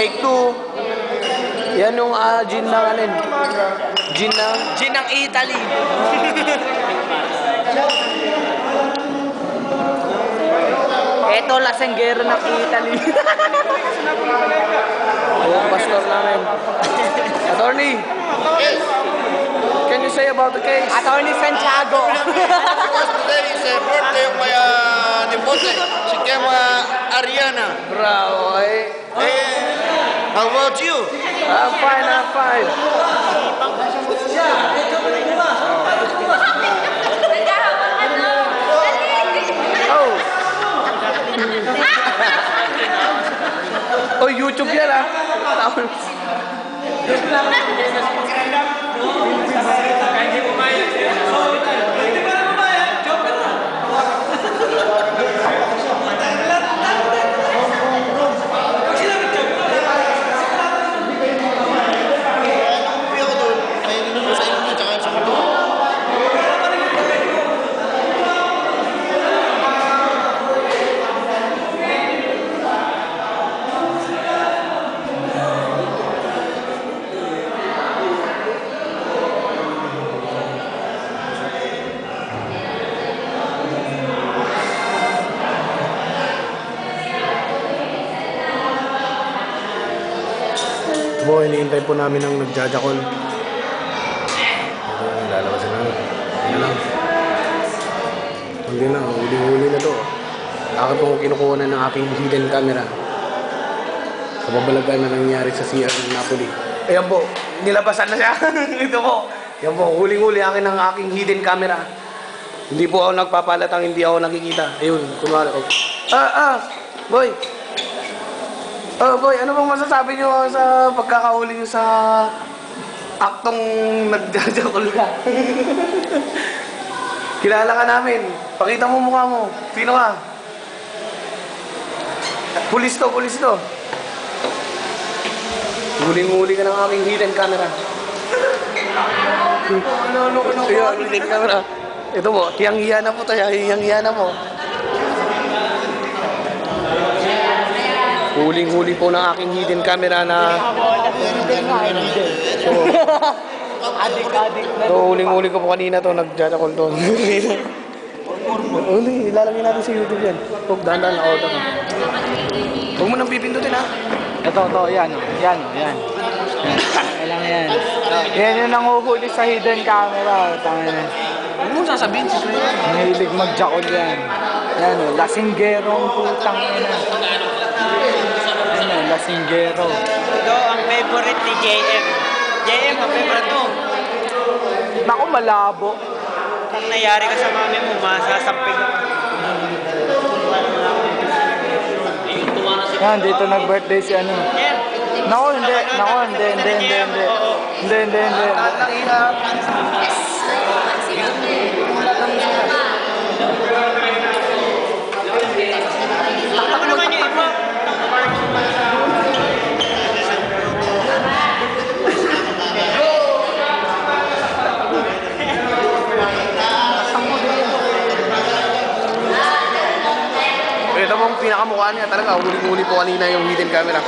Take two. Yan yung gin ng alin. Gin ng Italy. Eto, lasenggero ng Italy. Yung pastor namin. Attorney. Yes. Can you say about the case? Attorney Santiago. Because today is a birthday of my nipote. She came Ariana. Bravo, eh. How about you? I'm fine, I'm fine. Oh. Oh, YouTube yan ah. Po, iniintay po namin ang nagjajakol. Ito, lalabas na lang. Hindi lang. Hindi lang, huli-huli na to. Akin pong kinukuha na ng aking hidden camera. Kababalagan na nangyari sa CR ng Napoli. Ayan po, nilabasan na siya. Ito po. Ayan po, huling-huli akin ng aking hidden camera. Hindi po ako nagpapalatang, hindi ako nakikita. Ayun, kunwari. Oh. Boy. Oh boy, ano bang masasabi nyo sa pagkakahuli nyo sa aktong nagjajakol ka? Kilala ka namin. Pakita mo mukha mo. Sino ka? Pulis to, pulis to. Huling-huli ka ng aking hidden camera. Ayan, hidden camera. Ito mo, hiyang-hiya na po tayo. Hiyang-hiya na po. Huling-huli po ng aking hidden camera na... So, huling-huli ko po kanina to, nagjajakol to. Uli, ilalagay natin sa YouTube yan. Huwag, dahan-dahan na auto. Huwag mo nang pipindutin ha. Ito, yan. Kailangan yan. Yan yung nanguhuli sa hidden camera. Ano mo sasabihin si Kuya? Mahilig magjakol yan. Yan o, lasinggero ang putang ina. Yan o, lasinggero. Ito ang favorite ni JM. JM, ang favorite mo. Naku, malabo. Ang nangyari ka sa mami mo, masasamping ako. Yan, dito nag-birthday si ano. JM. Naku, hindi. Ako naman yung iba. Ito pong pinakamukha niya talaga. Huli-huli po kanina yung hidden camera.